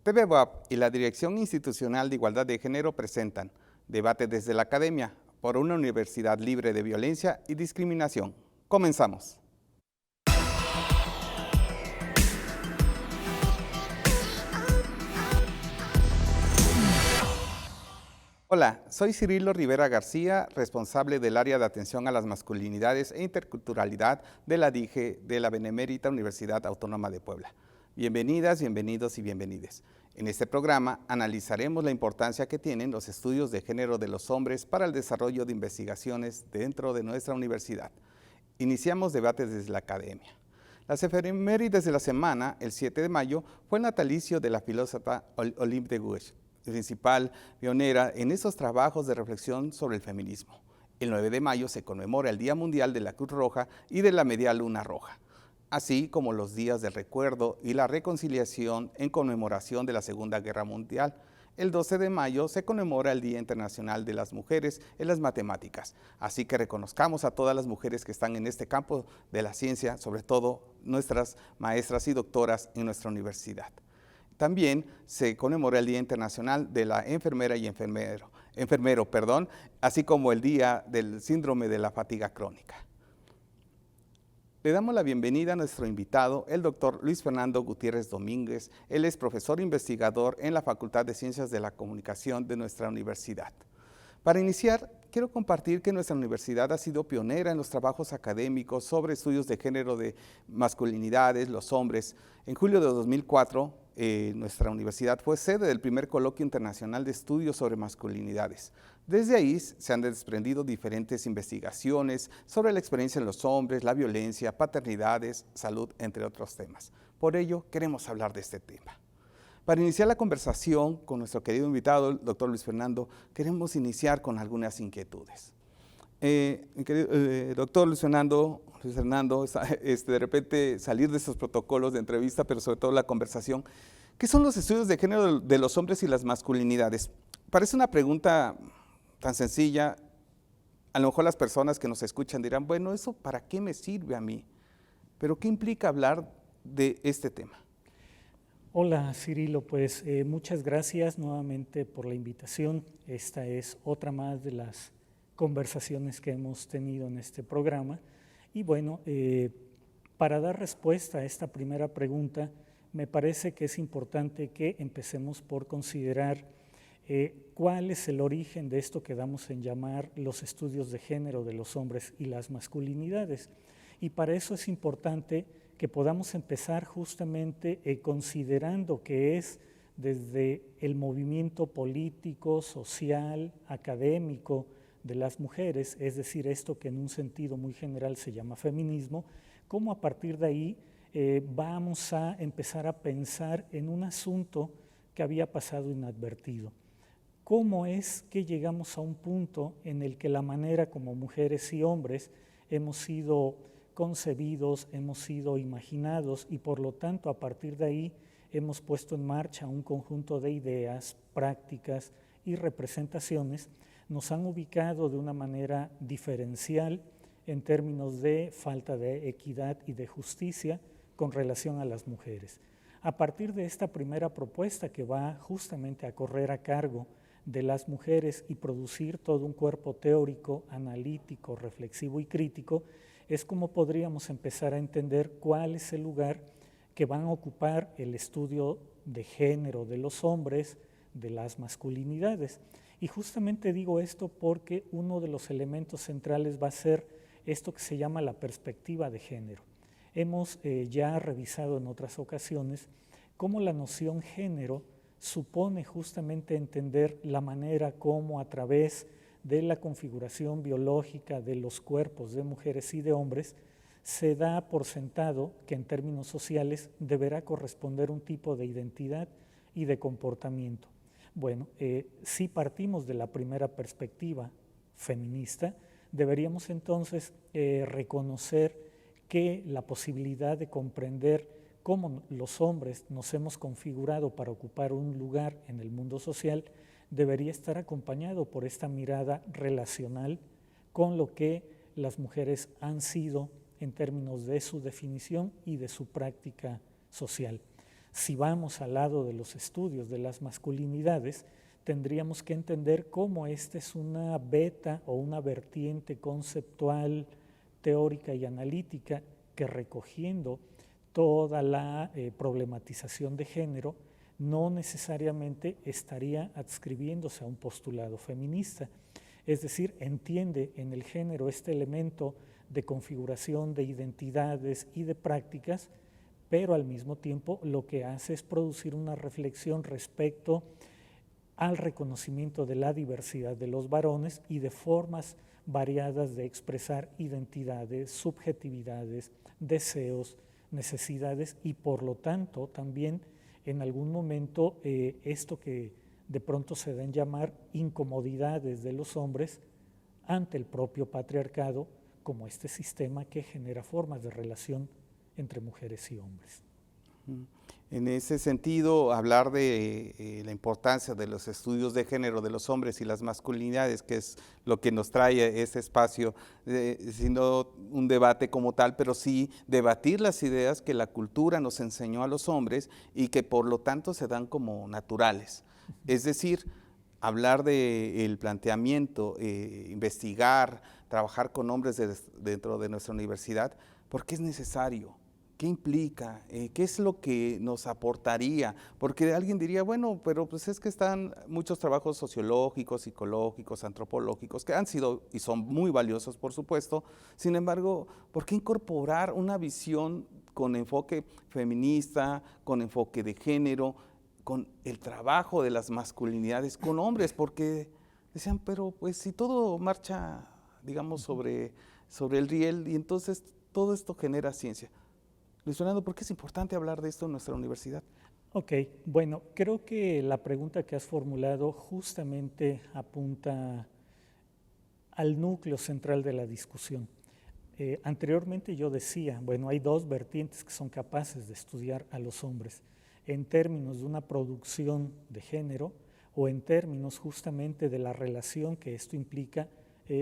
TV WAP y la Dirección Institucional de Igualdad de Género presentan Debate desde la Academia por una universidad libre de violencia y discriminación. Comenzamos. Hola, soy Cirilo Rivera García, responsable del área de atención a las masculinidades e interculturalidad de la DIGE de la Benemérita Universidad Autónoma de Puebla. Bienvenidas, bienvenidos y bienvenides. En este programa analizaremos la importancia que tienen los estudios de género de los hombres para el desarrollo de investigaciones dentro de nuestra universidad. Iniciamos debates desde la academia. Las efemérides de la semana, el 7 de mayo, fue el natalicio de la filósofa Olympe de Gouges, principal pionera en estos trabajos de reflexión sobre el feminismo. El 9 de mayo se conmemora el Día Mundial de la Cruz Roja y de la Media Luna Roja, así como los días del recuerdo y la reconciliación en conmemoración de la Segunda Guerra Mundial. El 12 de mayo se conmemora el Día Internacional de las Mujeres en las Matemáticas, así que reconozcamos a todas las mujeres que están en este campo de la ciencia, sobre todo nuestras maestras y doctoras en nuestra universidad. También se conmemora el Día Internacional de la Enfermera y enfermero, así como el Día del Síndrome de la Fatiga Crónica. Le damos la bienvenida a nuestro invitado, el doctor Luis Fernando Gutiérrez Domínguez. Él es profesor investigador en la Facultad de Ciencias de la Comunicación de nuestra universidad. Para iniciar, quiero compartir que nuestra universidad ha sido pionera en los trabajos académicos sobre estudios de género de masculinidades, los hombres. En julio de 2004, nuestra universidad fue sede del primer coloquio internacional de estudios sobre masculinidades. Desde ahí se han desprendido diferentes investigaciones sobre la experiencia en los hombres, la violencia, paternidades, salud, entre otros temas. Por ello, queremos hablar de este tema. Para iniciar la conversación con nuestro querido invitado, el doctor Luis Fernando, queremos iniciar con algunas inquietudes. Doctor Luis Fernando, de repente salir de estos protocolos de entrevista, pero sobre todo la conversación, ¿qué son los estudios de género de los hombres y las masculinidades? Parece una pregunta tan sencilla, a lo mejor las personas que nos escuchan dirán, bueno, ¿eso para qué me sirve a mí? Pero ¿qué implica hablar de este tema? Hola Cirilo, pues muchas gracias nuevamente por la invitación. Esta es otra más de las conversaciones que hemos tenido en este programa. Y bueno, para dar respuesta a esta primera pregunta, me parece que es importante que empecemos por considerar cuál es el origen de esto que damos en llamar los estudios de género de los hombres y las masculinidades. Y para eso es importante que podamos empezar justamente considerando que es desde el movimiento político, social, académico de las mujeres, es decir, esto que en un sentido muy general se llama feminismo, cómo a partir de ahí vamos a empezar a pensar en un asunto que había pasado inadvertido. ¿Cómo es que llegamos a un punto en el que la manera como mujeres y hombres hemos sido concebidos, hemos sido imaginados y por lo tanto a partir de ahí hemos puesto en marcha un conjunto de ideas, prácticas y representaciones, nos han ubicado de una manera diferencial en términos de falta de equidad y de justicia con relación a las mujeres? A partir de esta primera propuesta que va justamente a correr a cargo de las mujeres y producir todo un cuerpo teórico, analítico, reflexivo y crítico, es como podríamos empezar a entender cuál es el lugar que van a ocupar el estudio de género de los hombres, de las masculinidades. Y justamente digo esto porque uno de los elementos centrales va a ser esto que se llama la perspectiva de género. Hemos ya revisado en otras ocasiones cómo la noción género supone justamente entender la manera como a través de la configuración biológica de los cuerpos de mujeres y de hombres, se da por sentado que en términos sociales deberá corresponder un tipo de identidad y de comportamiento. Bueno, si partimos de la primera perspectiva feminista, deberíamos entonces reconocer que la posibilidad de comprender cómo los hombres nos hemos configurado para ocupar un lugar en el mundo social debería estar acompañado por esta mirada relacional con lo que las mujeres han sido en términos de su definición y de su práctica social. Si vamos al lado de los estudios de las masculinidades, tendríamos que entender cómo esta es una beta o una vertiente conceptual, teórica y analítica que recogiendo toda la problematización de género no necesariamente estaría adscribiéndose a un postulado feminista. Es decir, entiende en el género este elemento de configuración de identidades y de prácticas, pero al mismo tiempo lo que hace es producir una reflexión respecto al reconocimiento de la diversidad de los varones y de formas variadas de expresar identidades, subjetividades, deseos, necesidades y por lo tanto también en algún momento esto que de pronto se dan llamar incomodidades de los hombres ante el propio patriarcado como este sistema que genera formas de relación entre mujeres y hombres. En ese sentido, hablar de la importancia de los estudios de género de los hombres y las masculinidades, que es lo que nos trae ese espacio, siendo un debate como tal, pero sí debatir las ideas que la cultura nos enseñó a los hombres y que por lo tanto se dan como naturales. Es decir, hablar del planteamiento, investigar, trabajar con hombres dentro de nuestra universidad, porque es necesario. ¿Qué implica? ¿Qué es lo que nos aportaría? Porque alguien diría, bueno, pero pues es que están muchos trabajos sociológicos, psicológicos, antropológicos, que han sido y son muy valiosos, por supuesto. Sin embargo, ¿por qué incorporar una visión con enfoque feminista, con enfoque de género, con el trabajo de las masculinidades con hombres? Porque decían, pero pues si todo marcha, digamos, sobre el riel, y entonces todo esto genera ciencia. Luis Fernando, ¿por qué es importante hablar de esto en nuestra universidad? Ok, bueno, creo que la pregunta que has formulado justamente apunta al núcleo central de la discusión. Anteriormente yo decía, bueno, hay dos vertientes que son capaces de estudiar a los hombres en términos de una producción de género o en términos justamente de la relación que esto implica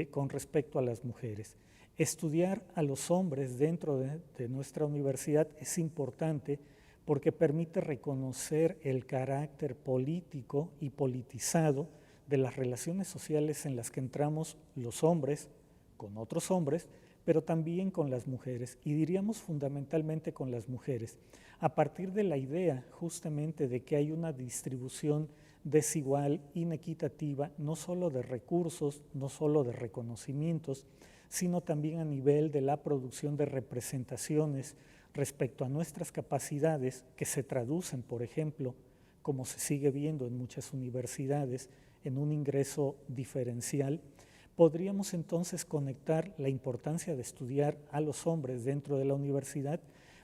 con respecto a las mujeres. Estudiar a los hombres dentro de nuestra universidad es importante porque permite reconocer el carácter político y politizado de las relaciones sociales en las que entramos los hombres con otros hombres, pero también con las mujeres, y diríamos fundamentalmente con las mujeres, a partir de la idea justamente de que hay una distribución desigual, inequitativa, no solo de recursos, no solo de reconocimientos, sino también a nivel de la producción de representaciones respecto a nuestras capacidades que se traducen, por ejemplo, como se sigue viendo en muchas universidades, en un ingreso diferencial. Podríamos entonces conectar la importancia de estudiar a los hombres dentro de la universidad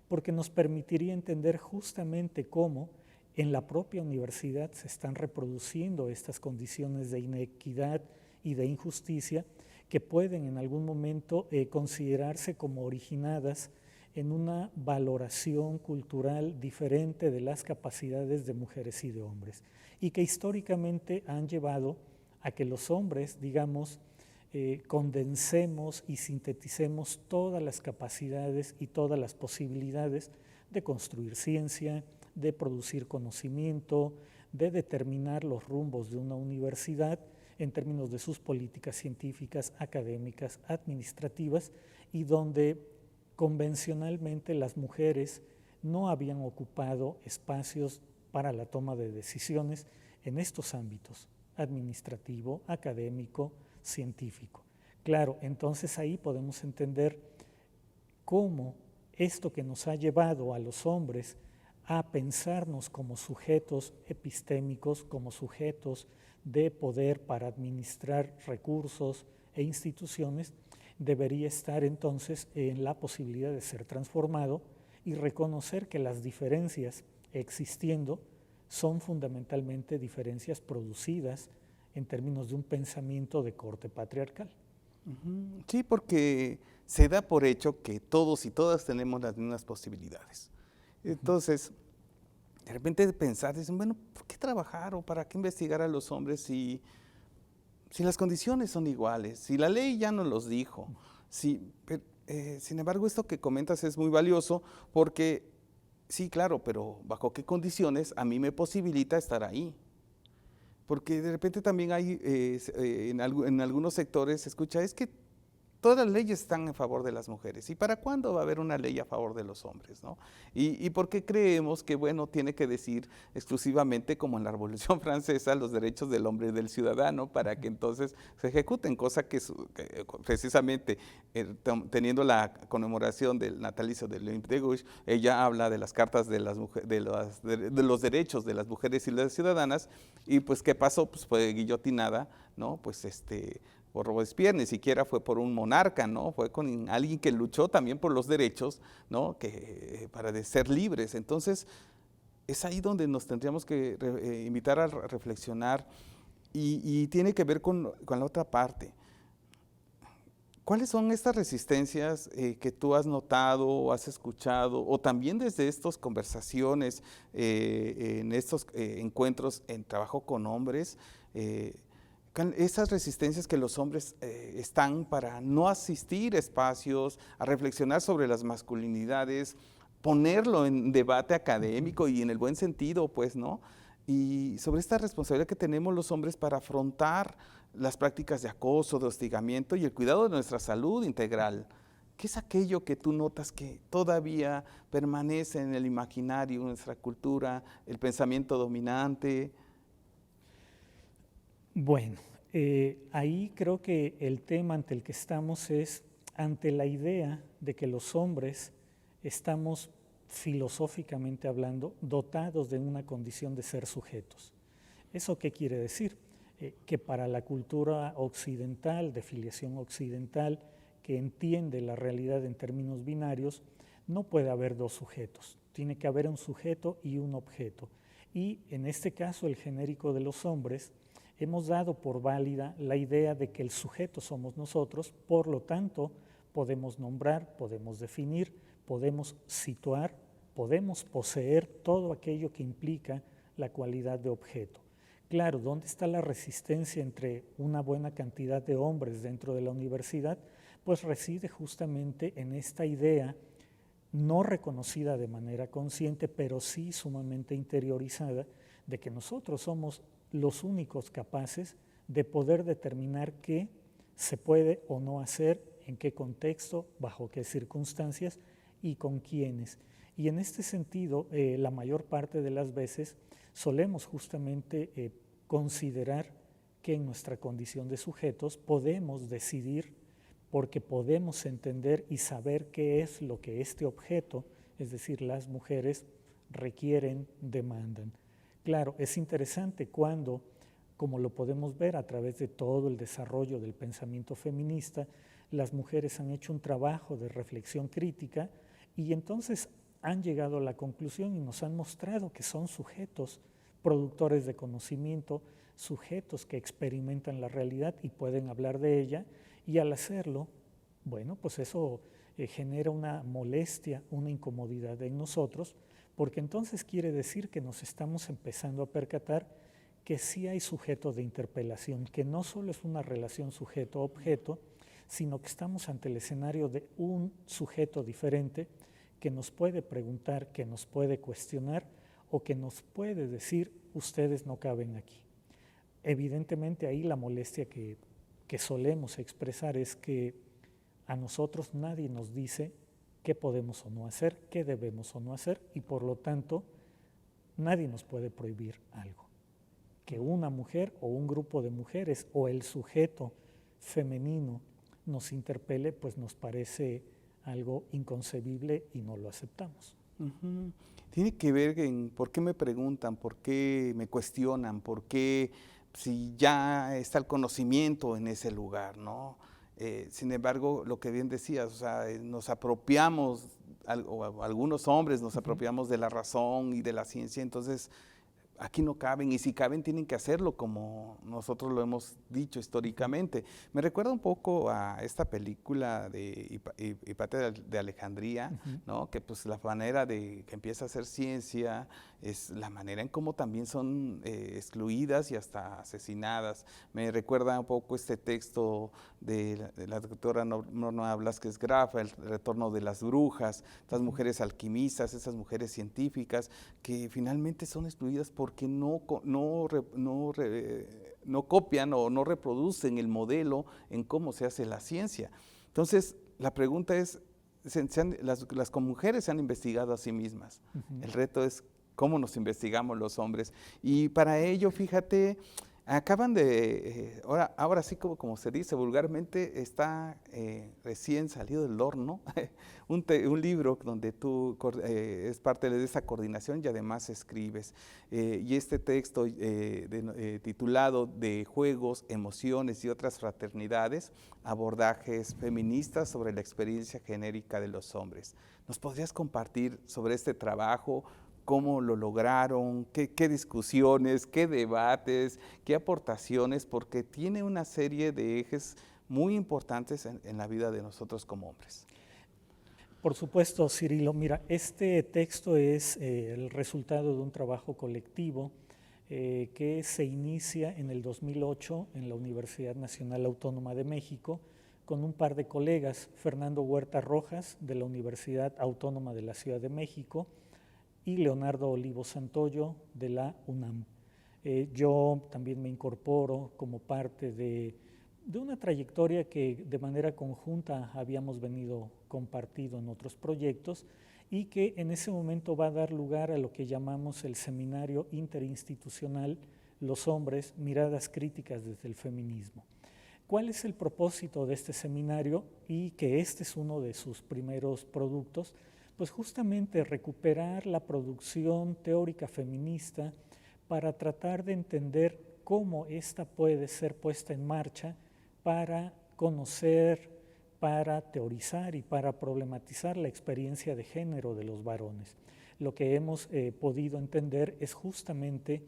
porque nos permitiría entender justamente cómo en la propia universidad se están reproduciendo estas condiciones de inequidad y de injusticia que pueden en algún momento considerarse como originadas en una valoración cultural diferente de las capacidades de mujeres y de hombres, y que históricamente han llevado a que los hombres, digamos, condensemos y sinteticemos todas las capacidades y todas las posibilidades de construir ciencia, de producir conocimiento, de determinar los rumbos de una universidad en términos de sus políticas científicas, académicas, administrativas, y donde convencionalmente las mujeres no habían ocupado espacios para la toma de decisiones en estos ámbitos, administrativo, académico, científico. Claro, entonces ahí podemos entender cómo esto que nos ha llevado a los hombres a pensarnos como sujetos epistémicos, como sujetos de poder para administrar recursos e instituciones, debería estar entonces en la posibilidad de ser transformado y reconocer que las diferencias existiendo son fundamentalmente diferencias producidas en términos de un pensamiento de corte patriarcal. Sí, porque se da por hecho que todos y todas tenemos las mismas posibilidades. Entonces, de repente pensar, dicen, bueno, ¿por qué trabajar o para qué investigar a los hombres si las condiciones son iguales, si la ley ya nos los dijo? Sin embargo, esto que comentas es muy valioso porque Sí, claro, pero ¿bajo qué condiciones a mí me posibilita estar ahí? Porque de repente también hay, en algunos sectores se escucha, es que todas las leyes están en favor de las mujeres. ¿Y para cuándo va a haber una ley a favor de los hombres? ¿No? ¿Y por qué creemos que, bueno, tiene que decir exclusivamente, como en la Revolución Francesa, los derechos del hombre y del ciudadano para que entonces se ejecuten? Cosa que precisamente teniendo la conmemoración del natalicio de Olympe de Gouges, ella habla de las cartas de, de los derechos de las mujeres y las ciudadanas, y pues ¿qué pasó? Pues fue guillotinada, ¿no? Pues por Robespierre, ni siquiera fue por un monarca, ¿no? Fue con alguien que luchó también por los derechos, ¿no? Para de ser libres. Entonces, es ahí donde nos tendríamos que invitar a reflexionar y tiene que ver con la otra parte. ¿Cuáles son estas resistencias que tú has notado o has escuchado, o también desde estas conversaciones, en estos encuentros en trabajo con hombres, esas resistencias que los hombres están para no asistir a espacios, a reflexionar sobre las masculinidades, ponerlo en debate académico y en el buen sentido, pues, ¿no? Y sobre esta responsabilidad que tenemos los hombres para afrontar las prácticas de acoso, de hostigamiento y el cuidado de nuestra salud integral. ¿Qué es aquello que tú notas que todavía permanece en el imaginario, en nuestra cultura, el pensamiento dominante? Bueno, ahí creo que el tema ante el que estamos es ante la idea de que los hombres estamos filosóficamente hablando dotados de una condición de ser sujetos. ¿Eso qué quiere decir? Que para la cultura occidental, de filiación occidental, que entiende la realidad en términos binarios, no puede haber dos sujetos, tiene que haber un sujeto y un objeto. Y en este caso, el genérico de los hombres, hemos dado por válida la idea de que el sujeto somos nosotros, por lo tanto, podemos nombrar, podemos definir, podemos situar, podemos poseer todo aquello que implica la cualidad de objeto. Claro, ¿dónde está la resistencia entre una buena cantidad de hombres dentro de la universidad? Pues reside justamente en esta idea no reconocida de manera consciente, pero sí sumamente interiorizada, de que nosotros somos los únicos capaces de poder determinar qué se puede o no hacer, en qué contexto, bajo qué circunstancias y con quiénes. Y en este sentido, la mayor parte de las veces solemos justamente considerar que en nuestra condición de sujetos podemos decidir porque podemos entender y saber qué es lo que este objeto, es decir, las mujeres, requieren, demandan. Claro, es interesante cuando, como lo podemos ver a través de todo el desarrollo del pensamiento feminista, las mujeres han hecho un trabajo de reflexión crítica y entonces han llegado a la conclusión y nos han mostrado que son sujetos productores de conocimiento, sujetos que experimentan la realidad y pueden hablar de ella, y al hacerlo, bueno, pues eso genera una molestia, una incomodidad en nosotros, porque entonces quiere decir que nos estamos empezando a percatar que sí hay sujeto de interpelación, que no solo es una relación sujeto-objeto, sino que estamos ante el escenario de un sujeto diferente que nos puede preguntar, que nos puede cuestionar o que nos puede decir, ustedes no caben aquí. Evidentemente ahí la molestia que solemos expresar es que a nosotros nadie nos dice qué podemos o no hacer, qué debemos o no hacer, y por lo tanto nadie nos puede prohibir algo. Que una mujer o un grupo de mujeres o el sujeto femenino nos interpele, pues nos parece algo inconcebible y no lo aceptamos. Uh-huh. Tiene que ver en por qué me preguntan, por qué me cuestionan, por qué, si ya está el conocimiento en ese lugar, ¿no? Sin embargo, lo que bien decías, o sea, nos apropiamos, o algunos hombres nos apropiamos de la razón y de la ciencia, entonces aquí no caben, y si caben tienen que hacerlo como nosotros lo hemos dicho históricamente. Me recuerda un poco a esta película de Hipatia de Alejandría, ¿no? Que pues la manera de que empieza a hacer ciencia es la manera en cómo también son excluidas y hasta asesinadas. Me recuerda un poco este texto de la doctora Norma Blasquez Graf, El retorno de las brujas, estas mujeres alquimistas, esas mujeres científicas que finalmente son excluidas porque no copian o no reproducen el modelo en cómo se hace la ciencia. Entonces, la pregunta es, las mujeres se han investigado a sí mismas. El reto es cómo nos investigamos los hombres. Y para ello, fíjate, acaban de, ahora sí como se dice vulgarmente, está recién salido del horno un libro donde tú es parte de esa coordinación y además escribes. Y este texto titulado De juegos, emociones y otras fraternidades, abordajes feministas sobre la experiencia genérica de los hombres. ¿Nos podrías compartir sobre este trabajo? ¿Cómo lo lograron? ¿Qué discusiones? ¿Qué debates? ¿Qué aportaciones? Porque tiene una serie de ejes muy importantes en la vida de nosotros como hombres. Por supuesto, Cirilo. Mira, este texto es el resultado de un trabajo colectivo que se inicia en el 2008 en la Universidad Nacional Autónoma de México con un par de colegas, Fernando Huerta Rojas de la Universidad Autónoma de la Ciudad de México y Leonardo Olivo Santoyo de la UNAM. Yo también me incorporo como parte de una trayectoria que de manera conjunta habíamos venido compartido en otros proyectos y que en ese momento va a dar lugar a lo que llamamos el Seminario Interinstitucional Los Hombres, Miradas Críticas desde el Feminismo. ¿Cuál es el propósito de este seminario? Y que este es uno de sus primeros productos, pues justamente recuperar la producción teórica feminista para tratar de entender cómo esta puede ser puesta en marcha para conocer, para teorizar y para problematizar la experiencia de género de los varones. Lo que hemos podido entender es justamente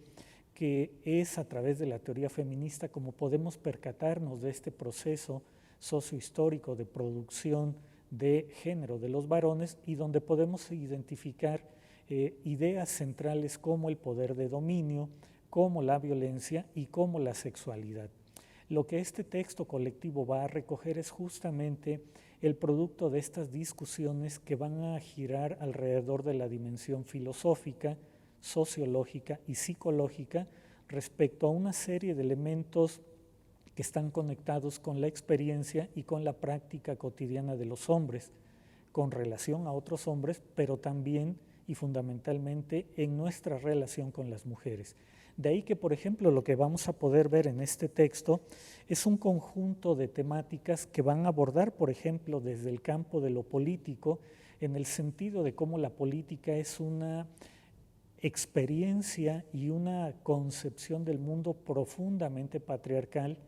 que es a través de la teoría feminista como podemos percatarnos de este proceso sociohistórico de producción de género de los varones y donde podemos identificar ideas centrales como el poder de dominio, como la violencia y como la sexualidad. Lo que este texto colectivo va a recoger es justamente el producto de estas discusiones que van a girar alrededor de la dimensión filosófica, sociológica y psicológica respecto a una serie de elementos que están conectados con la experiencia y con la práctica cotidiana de los hombres, con relación a otros hombres, pero también y fundamentalmente en nuestra relación con las mujeres. De ahí que, por ejemplo, lo que vamos a poder ver en este texto es un conjunto de temáticas que van a abordar, por ejemplo, desde el campo de lo político, en el sentido de cómo la política es una experiencia y una concepción del mundo profundamente patriarcal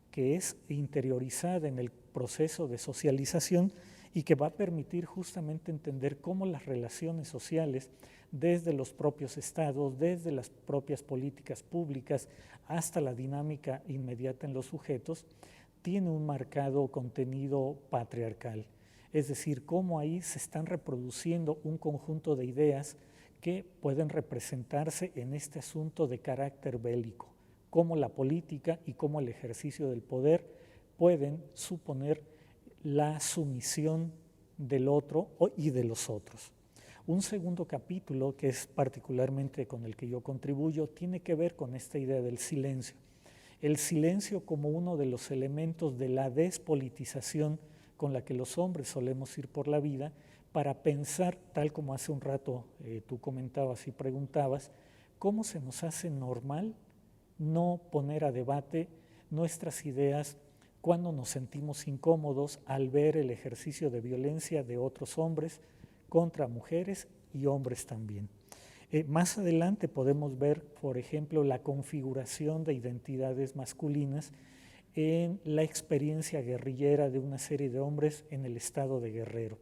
que es interiorizada en el proceso de socialización y que va a permitir justamente entender cómo las relaciones sociales desde los propios estados, desde las propias políticas públicas hasta la dinámica inmediata en los sujetos, tiene un marcado contenido patriarcal. Es decir, cómo ahí se están reproduciendo un conjunto de ideas que pueden representarse en este asunto de carácter bélico, cómo la política y cómo el ejercicio del poder pueden suponer la sumisión del otro y de los otros. Un segundo capítulo, que es particularmente con el que yo contribuyo, tiene que ver con esta idea del silencio. El silencio como uno de los elementos de la despolitización con la que los hombres solemos ir por la vida para pensar, tal como hace un rato tú comentabas y preguntabas, cómo se nos hace normal no poner a debate nuestras ideas cuando nos sentimos incómodos al ver el ejercicio de violencia de otros hombres contra mujeres y hombres también. Más adelante podemos ver, por ejemplo, la configuración de identidades masculinas en la experiencia guerrillera de una serie de hombres en el estado de Guerrero.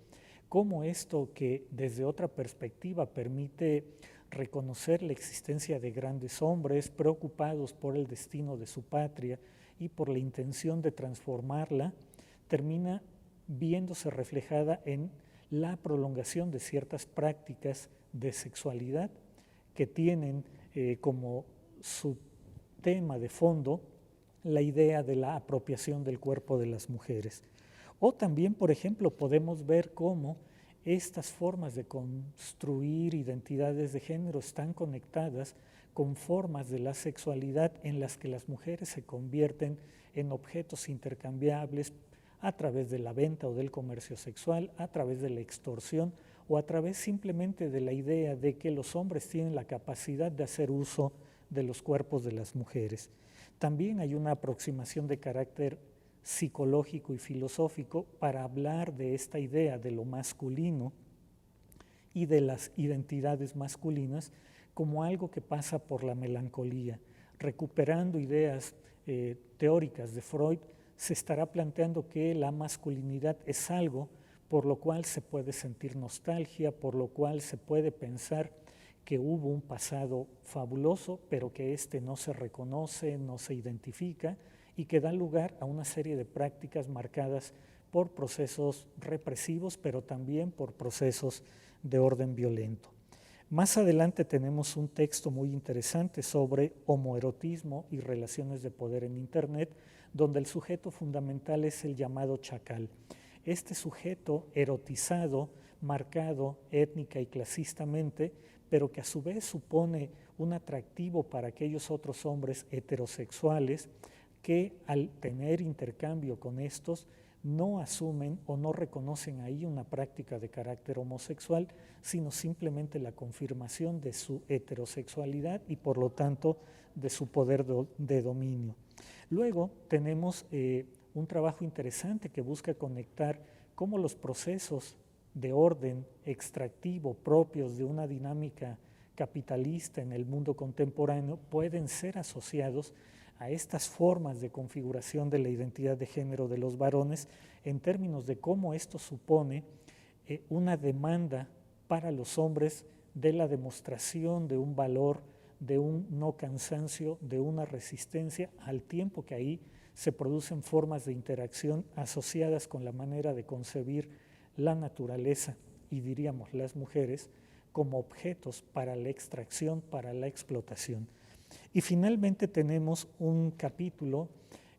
Cómo esto que desde otra perspectiva permite reconocer la existencia de grandes hombres preocupados por el destino de su patria y por la intención de transformarla, termina viéndose reflejada en la prolongación de ciertas prácticas de sexualidad que tienen como su tema de fondo la idea de la apropiación del cuerpo de las mujeres. O también, por ejemplo, podemos ver cómo estas formas de construir identidades de género están conectadas con formas de la sexualidad en las que las mujeres se convierten en objetos intercambiables a través de la venta o del comercio sexual, a través de la extorsión o a través simplemente de la idea de que los hombres tienen la capacidad de hacer uso de los cuerpos de las mujeres. También hay una aproximación de carácter psicológico y filosófico para hablar de esta idea de lo masculino y de las identidades masculinas como algo que pasa por la melancolía. Recuperando ideas teóricas de Freud, se estará planteando que la masculinidad es algo por lo cual se puede sentir nostalgia, por lo cual se puede pensar que hubo un pasado fabuloso, pero que este no se reconoce, no se identifica y que da lugar a una serie de prácticas marcadas por procesos represivos, pero también por procesos de orden violento. Más adelante tenemos un texto muy interesante sobre homoerotismo y relaciones de poder en Internet, donde el sujeto fundamental es el llamado chacal. Este sujeto erotizado, marcado étnica y clasistamente, pero que a su vez supone un atractivo para aquellos otros hombres heterosexuales que al tener intercambio con estos no asumen o no reconocen ahí una práctica de carácter homosexual, sino simplemente la confirmación de su heterosexualidad y por lo tanto de su poder de dominio. Luego tenemos un trabajo interesante que busca conectar cómo los procesos de orden extractivo propios de una dinámica capitalista en el mundo contemporáneo pueden ser asociados a estas formas de configuración de la identidad de género de los varones en términos de cómo esto supone una demanda para los hombres de la demostración de un valor, de un no cansancio, de una resistencia, al tiempo que ahí se producen formas de interacción asociadas con la manera de concebir la naturaleza y diríamos las mujeres como objetos para la extracción, para la explotación. Y finalmente tenemos un capítulo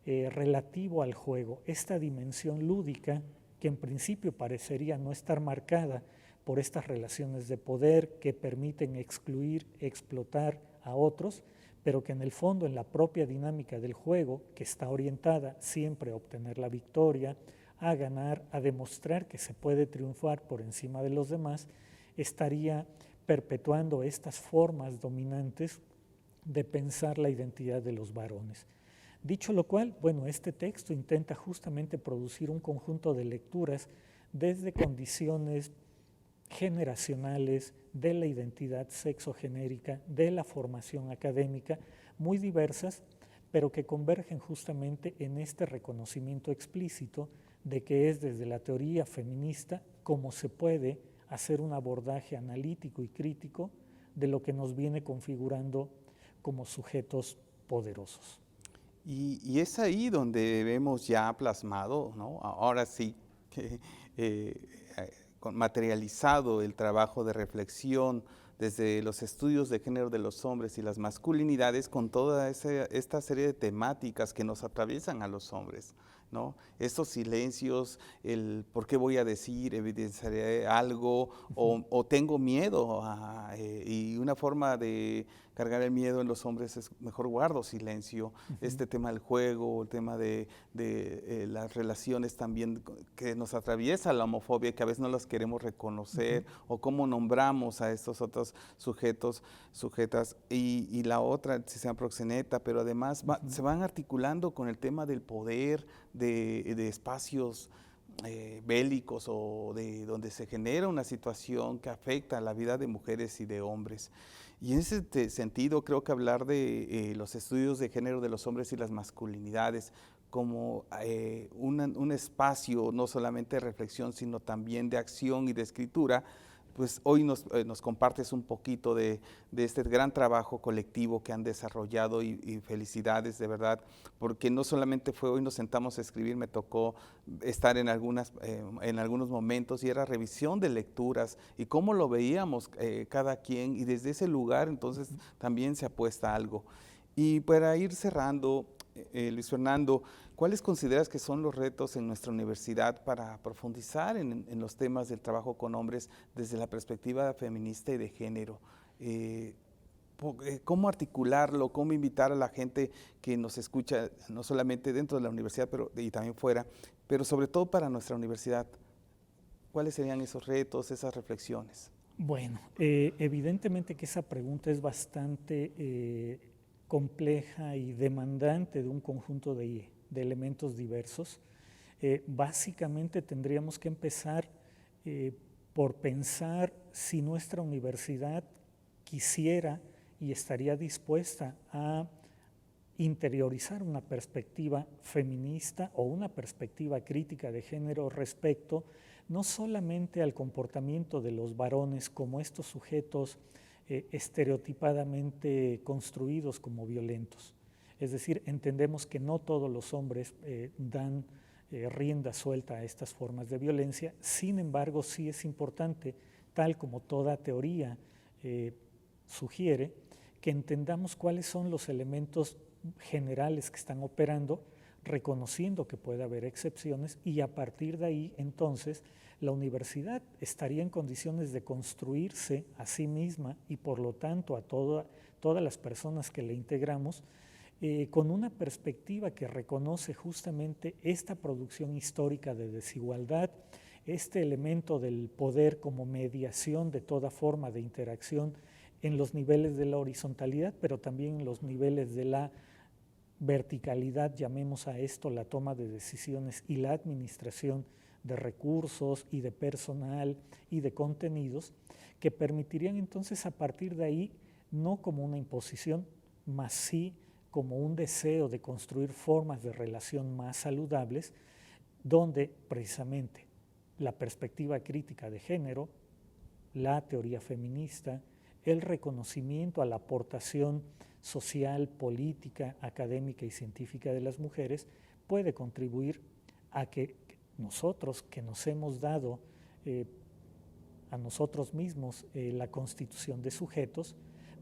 relativo al juego, esta dimensión lúdica que en principio parecería no estar marcada por estas relaciones de poder que permiten excluir, explotar a otros, pero que en el fondo, en la propia dinámica del juego, que está orientada siempre a obtener la victoria, a ganar, a demostrar que se puede triunfar por encima de los demás, estaría perpetuando estas formas dominantes de pensar la identidad de los varones. Dicho lo cual, bueno, este texto intenta justamente producir un conjunto de lecturas desde condiciones generacionales, de la identidad sexogenérica, de la formación académica, muy diversas, pero que convergen justamente en este reconocimiento explícito de que es desde la teoría feminista como se puede hacer un abordaje analítico y crítico de lo que nos viene configurando como sujetos poderosos. Y es ahí donde vemos ya plasmado, ¿no? Ahora sí, que materializado el trabajo de reflexión desde los estudios de género de los hombres y las masculinidades con toda esta serie de temáticas que nos atraviesan a los hombres, ¿no? Estos silencios, el por qué voy a decir, evidenciaré algo o tengo miedo y una forma de cargar el miedo en los hombres es mejor guardo silencio. Este tema del juego, el tema de las relaciones también que nos atraviesa la homofobia, que a veces no las queremos reconocer, o cómo nombramos a estos otros sujetos, sujetas, y la otra, si sea proxeneta, pero además se van articulando con el tema del poder, de espacios bélicos o de donde se genera una situación que afecta a la vida de mujeres y de hombres. Y en ese sentido creo que hablar de los estudios de género de los hombres y las masculinidades como un espacio no solamente de reflexión, sino también de acción y de escritura, pues hoy nos compartes un poquito de este gran trabajo colectivo que han desarrollado y felicidades de verdad, porque no solamente fue hoy nos sentamos a escribir, me tocó estar en algunos momentos y era revisión de lecturas y cómo lo veíamos cada quien, y desde ese lugar entonces también se apuesta algo. Y para ir cerrando, Luis Fernando, ¿cuáles consideras que son los retos en nuestra universidad para profundizar en los temas del trabajo con hombres desde la perspectiva feminista y de género? ¿Cómo articularlo? ¿Cómo invitar a la gente que nos escucha, no solamente dentro de la universidad y también fuera, pero sobre todo para nuestra universidad? ¿Cuáles serían esos retos, esas reflexiones? Bueno, evidentemente que esa pregunta es bastante compleja y demandante de un conjunto de elementos diversos. Básicamente tendríamos que empezar por pensar si nuestra universidad quisiera y estaría dispuesta a interiorizar una perspectiva feminista o una perspectiva crítica de género respecto no solamente al comportamiento de los varones como estos sujetos estereotipadamente construidos como violentos. Es decir, entendemos que no todos los hombres dan rienda suelta a estas formas de violencia, sin embargo sí es importante, tal como toda teoría sugiere, que entendamos cuáles son los elementos generales que están operando, reconociendo que puede haber excepciones, y a partir de ahí entonces la universidad estaría en condiciones de construirse a sí misma y por lo tanto a todas las personas que le integramos con una perspectiva que reconoce justamente esta producción histórica de desigualdad, este elemento del poder como mediación de toda forma de interacción en los niveles de la horizontalidad, pero también en los niveles de la verticalidad, llamemos a esto la toma de decisiones y la administración de recursos y de personal y de contenidos, que permitirían entonces a partir de ahí, no como una imposición, mas sí como un deseo de construir formas de relación más saludables, donde precisamente la perspectiva crítica de género, la teoría feminista, el reconocimiento a la aportación social, política, académica y científica de las mujeres puede contribuir a que nosotros, que nos hemos dado a nosotros mismos la constitución de sujetos,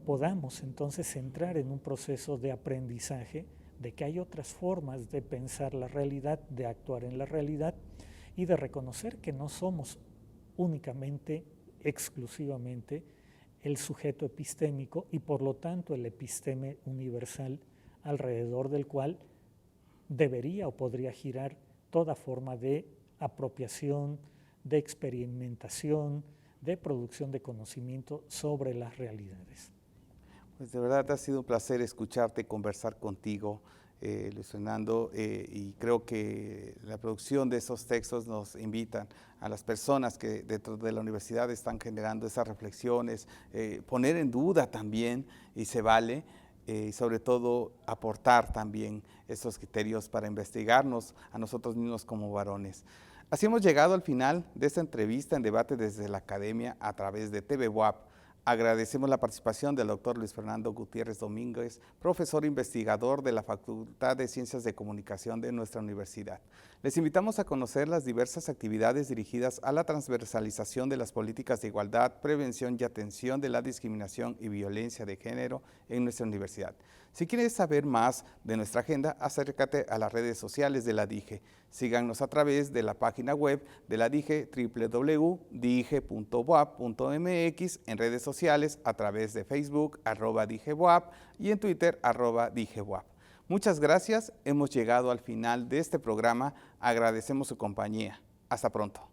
podamos entonces entrar en un proceso de aprendizaje de que hay otras formas de pensar la realidad, de actuar en la realidad y de reconocer que no somos únicamente, exclusivamente, el sujeto epistémico y por lo tanto el episteme universal alrededor del cual debería o podría girar toda forma de apropiación, de experimentación, de producción de conocimiento sobre las realidades. Pues de verdad ha sido un placer escucharte, conversar contigo, Luis Fernando, y creo que la producción de esos textos nos invitan a las personas que dentro de la universidad están generando esas reflexiones, poner en duda también, y se vale, y sobre todo aportar también esos criterios para investigarnos a nosotros mismos como varones. Así hemos llegado al final de esta entrevista en Debate desde la Academia a través de TV WAP. Agradecemos la participación del doctor Luis Fernando Gutiérrez Domínguez, profesor investigador de la Facultad de Ciencias de Comunicación de nuestra universidad. Les invitamos a conocer las diversas actividades dirigidas a la transversalización de las políticas de igualdad, prevención y atención de la discriminación y violencia de género en nuestra universidad. Si quieres saber más de nuestra agenda, acércate a las redes sociales de la DIGE. Síganos a través de la página web de la DIGE, www.dige.boap.mx, en redes sociales a través de Facebook, @DIGEBOAP, y en Twitter, @DIGEBOAP. Muchas gracias, hemos llegado al final de este programa, agradecemos su compañía. Hasta pronto.